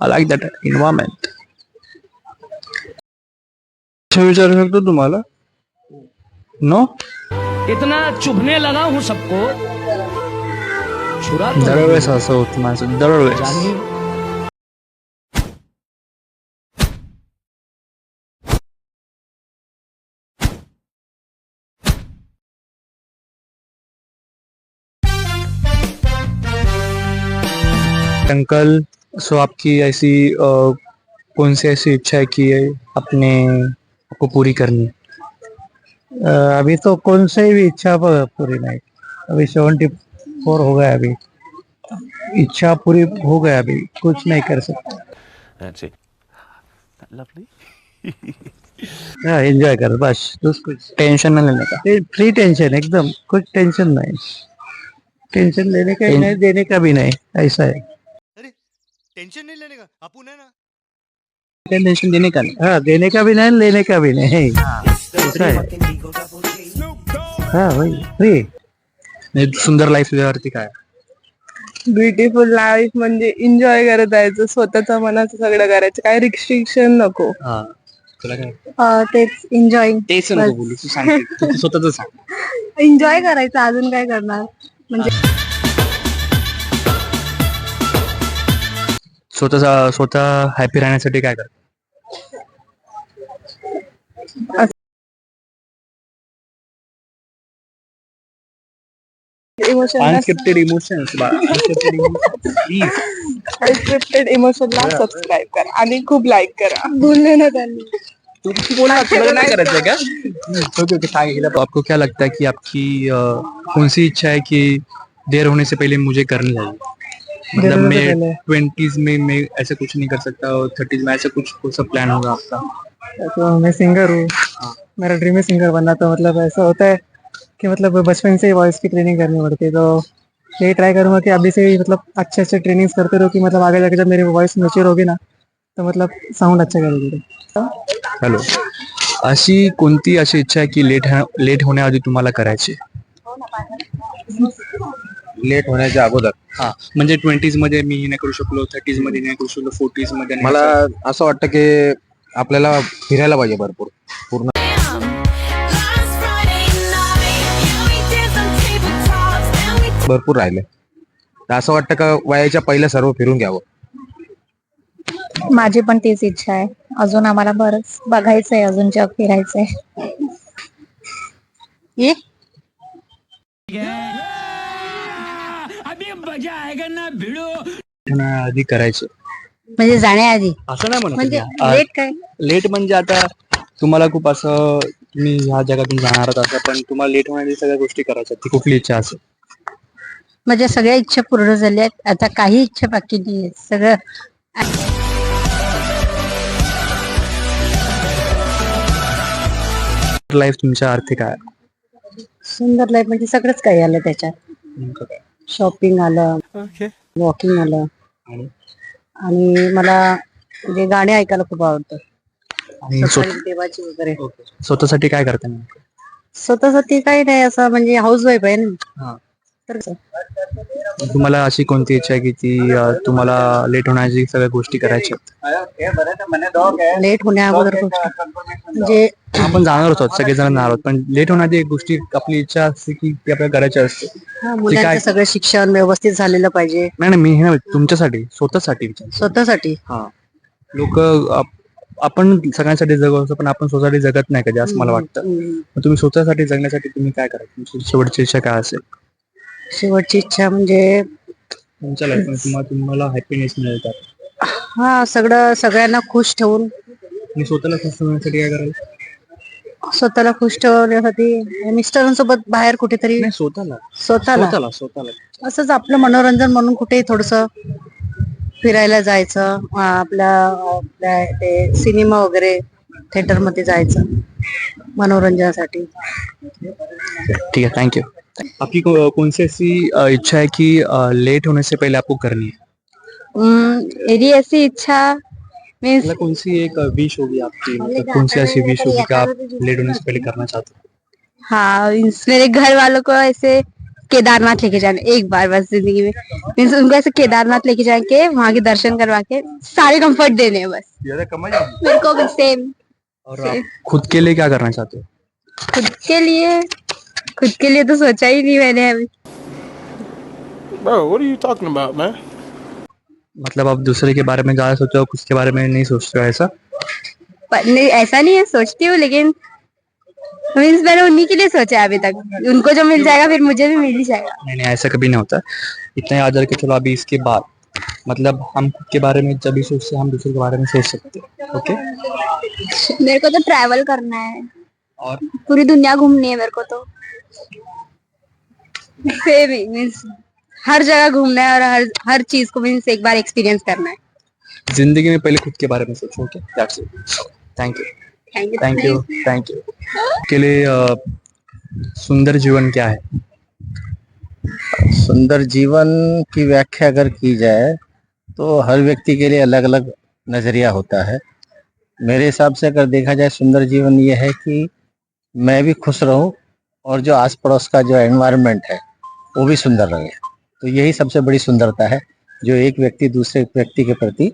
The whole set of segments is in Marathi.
I like that environment. विचारू शकतो तुम्हाला? नो? इतना चुभने लगा हूं सबको, छुरा तो दरवेळेस असं होतं माझं, दरवेळेस. जानी अंकल, सो आपकी ऐसी कौन सी ऐसी इच्छा है कि अपने को पूरी करनी? अभी तो कौन सी भी इच्छा पूरी नहीं। अभी 74 हो गया। अभी इच्छा पूरी हो गया, अभी कुछ नहीं कर सकता। That's it. Lovely. हाँ, एंजॉय कर बस, कुछ टेंशन नहीं लेने का. फ्री टेंशन, एकदम कुछ टेंशन नहीं। टेंशन लेने का ही नहीं, देने का भी नहीं, ऐसा है। अरे टेंशन नहीं लेने का, अपुन है ना। टेंशन देने का नहीं. हाँ, देने का भी नहीं, लेने का भी नहीं, ऐसा है। हाँ वही फ्री। नाही, सुंदर लाईफ तुझ्यावरती काय? ब्युटिफुल लाईफ म्हणजे एन्जॉय करत जायचं, स्वतःच्या मनाचं सगळं करायचं, काय रिस्ट्रिक्शन नको. हा, तुला काय? तेच एन्जॉईंग. तेच नको बोलू, तू सांग, तू स्वतःच सांग. एन्जॉय करायचं, अजून काय करणार. म्हणजे स्वतः हॅपी राहण्यासाठी काय कर? अनस्क्रिप्टेड इमोशन्स, अनस्क्रिप्टेड इमोशनला सबस्क्राईब करा आणि खूप लाईक करा. बोलले ना त्यांनी. तू बोला, तुला नाही करायचंय का? ओके ओके, सांगितलं. तो आपको क्या लगता है कि आपकी कौन सी इच्छा है कि देर होने से पहले मुझे करनी चाहिए? मतलब मैं 20s में मैं ऐसा कुछ नहीं कर सकता और 30s में ऐसा कुछ कौन सा प्लान होगा आपका? तो मैं सिंगर हूँ, मेरा ड्रीम है सिंगर बनना। तो मतलब ऐसा होता है कि मतलब बचपन से ही वॉइस की ट्रेनिंग करनी पड़ती है, तो यही ट्राई करूंगा कि अभी से ही मतलब अच्छे अच्छे ट्रेनिंग्स करते रहो कि मतलब आगे जाके जब मेरी वॉइस मेच्योर होगी ना, तो मतलब साउंड अच्छा करेगी. हॅलो, अशी कोणती अशी इच्छा आहे की लेट होण्याआधी तुम्हाला करायची? लेट होण्याच्या अगोदर हा, म्हणजे 20s मध्ये मी नाही करू शकलो, 30s मध्ये नाही करू शकलो, 40s मध्ये नाही. मला असं वाटतं की आपल्याला फिरायला पाहिजे भरपूर. पूर्ण भरपूर राहिले, तर असं वाटतं का वयाच्या पहिल्या सर्व फिरून घ्यावं. माझी पण तीच इच्छा आहे. अजून आम्हाला बरंच बघायचंय, अजून जग फिरायचंय. अभी मजा आएगा ना भिड़ो. आधी करायचं म्हणजे जाण्याआधी असं नाही म्हणत म्हणजे तुम्ही. लेट काय. लेट म्हणजे आता तुम्हाला खूप असं तुम्ही ह्या जगातून जाणार आहात असं, पण तुम्हाला लेट होण्याची सगळ्या गोष्टी करायच्या, ती कुठली इच्छा असेल? म्हणजे सगळ्या इच्छा पूर्ण झाल्या, आता काही इच्छा बाकी नाहीये. सगळं लाईफ तुमच्या अर्थ काय? सुंदर लाईफ म्हणजे सगळंच काही आलं त्याच्यात. नेमकं काय? शॉपिंग आलं, वॉकिंग आलं, आणि आणि मला म्हणजे गाणे ऐकायला खूप आवडतं. आणि सकाळी देवाची वगैरे. स्वतःसाठी काय करता नेमकं? स्वतःसाठी काही नाही, असं म्हणजे हाऊस वाईफ आहे ना. हा. तर तुम्हाला अशी कोणती इच्छा आहे की ती तुम्हाला लेट होण्याची सगळ्या गोष्टी करायच्या? लेट होण्या अगोदर गोष्ट म्हणजे आपण जाणार होतो, सगळेजण जाणार आहोत, पण लेट होण्याची एक गोष्टी आपली इच्छा असते की ती आपल्याला करायची असते. मुलांचं सगळं शिक्षण व्यवस्थित झालेलं पाहिजे. नाही मी हे तुमच्यासाठी स्वतःसाठी विचार. स्वतःसाठी हा, लोक आपण सगळ्यांसाठी जगतो, पण आपण स्वतःसाठी जगत नाही कधी, असं मला वाटतं. मग तुम्ही स्वतःसाठी जगण्यासाठी तुम्ही काय करा? तुमची शेवटची इच्छा काय असेल? शेवटची इच्छा म्हणजे तुमच्या लाईफमध्ये तुम्हाला हॅपीनेस मिळतात. हा, सगळ्यांना खुश ठेवून. आणि स्वतःला खुश ठेवण्यासाठी काय कराल? स्वतःला खुश ठेवण्यासाठी मिस्टरांसोबत बाहेर कुठेतरी. स्वतःला असंच आपलं मनोरंजन म्हणून कुठे थोडस फिरायला जायचं, आपल्या ते सिनेमा वगैरे थिएटर मध्ये जायचं मनोरंजनासाठी. ठीक है, थैंक यू. आपकी कौन सी ऐसी इच्छा है कि लेट होने से पहले आपको करनी है? मेरी ऐसी इच्छा मीन्स मतलब कौन सी एक विश होगी आपकी, मतलब कौन सी ऐसी विश होगी कि आप लेट होने से पहले करना चाहते हो? हाँ, मेरे घर वालों को ऐसे केदारनाथ लेके जाना एक बार बस जिंदगी में। मीन्स उनको ऐसे केदारनाथ लेके जाके वहाँ के दर्शन करवा के सारे कंफर्ट देने हैं बस मेरे को भी सेम। और आप खुद के लिए क्या करना चाहते हो? खुद के लिए तो सोचा ही नहीं मैंने अभी। Bro, what are you talking about, man? मतलब आप दूसरे के बारे में ज्यादा सोचते हो, खुद के बारे में नहीं सोचते हो, ऐसा? पर नहीं, ऐसा नहीं है, सोचती हूँ लेकिन मीन्स मैंने उन्हीं के लिए सोचा है अभी तक। उनको जो मिल जाएगा फिर मुझे भी मिल ही जाएगा। नहीं नहीं, ऐसा कभी नहीं होता। इतना याद रख के चलो, अभी इसके बाद मतलब हम खुद के बारे में जब भी सोचते हैं हम दूसरे के बारे में सोच सकते हैं। ओके? मेरे को तो ट्रैवल करना है और पूरी दुनिया घूमनी है मेरे को तो। सेम ही मीन्स हर जगह घूमना है और हर चीज को मीन्स एक बार एक्सपीरियंस करना है। जिंदगी में पहले खुद के बारे में सोचो। Okay, that's it. Thank you, thank you, thank you. के लिए सुंदर जीवन क्या है? सुंदर जीवन की व्याख्या अगर की जाए तो हर व्यक्ति के लिए अलग अलग नजरिया होता है। मेरे हिसाब से अगर देखा जाए सुंदर जीवन ये है कि मैं भी खुश रहूं और जो आस पड़ोस का जो एनवायरनमेंट है वो भी सुंदर रहे। तो यही सबसे बड़ी सुंदरता है, जो एक व्यक्ति दूसरे व्यक्ति के प्रति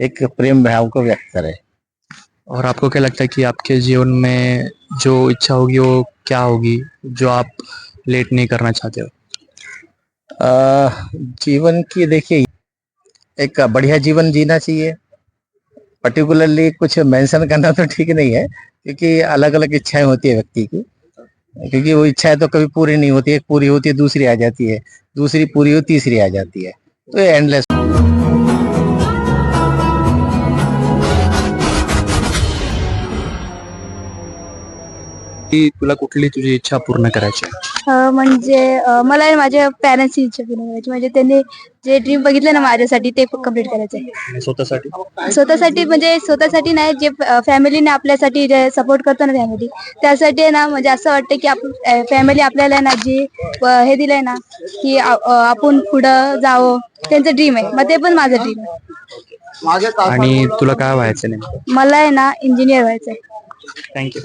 एक प्रेम भाव को व्यक्त करे। और आपको क्या लगता है कि आपके जीवन में जो इच्छा होगी वो क्या होगी, जो आप लेट नहीं करना चाहते हो? जीवन की देखिए, एक बढ़िया जीवन जीना चाहिए। पर्टिकुलरली कुछ मेंशन करना तो ठीक नहीं है, क्योंकि अलग अलग इच्छाएं होती है व्यक्ति की। क्योंकि वो इच्छाएं तो कभी पूरी नहीं होती है, एक पूरी होती है दूसरी आ जाती है, दूसरी पूरी हो तीसरी आ जाती है, तो ये एंडलेस। की तुला कुठली तुझी इच्छा पूर्ण करायची आहे? म्हणजे मला माझ्या पॅरेंट्सची इच्छा पूर्ण करायची, म्हणजे त्यांनी जे ड्रीम बघितलं ना माझ्यासाठी ते कम्प्लीट करायचं आहे। आणि स्वतःसाठी? स्वतःसाठी म्हणजे स्वतःसाठी नाही, जे फॅमिलीने आपल्यासाठी जे सपोर्ट करतो ना फॅमिली, त्यासाठी आहे ना म्हणजे असं वाटतं की आपण फॅमिली आपल्याला ना जी हे दिलंय ना की आपण पुढं जावं, त्यांचं ड्रीम आहे, मग ते पण माझं ड्रीम आहे। आणि तुला काय व्हायचं नेमकं? मला आहे ना इंजिनियर व्हायचंय। थँक्यू.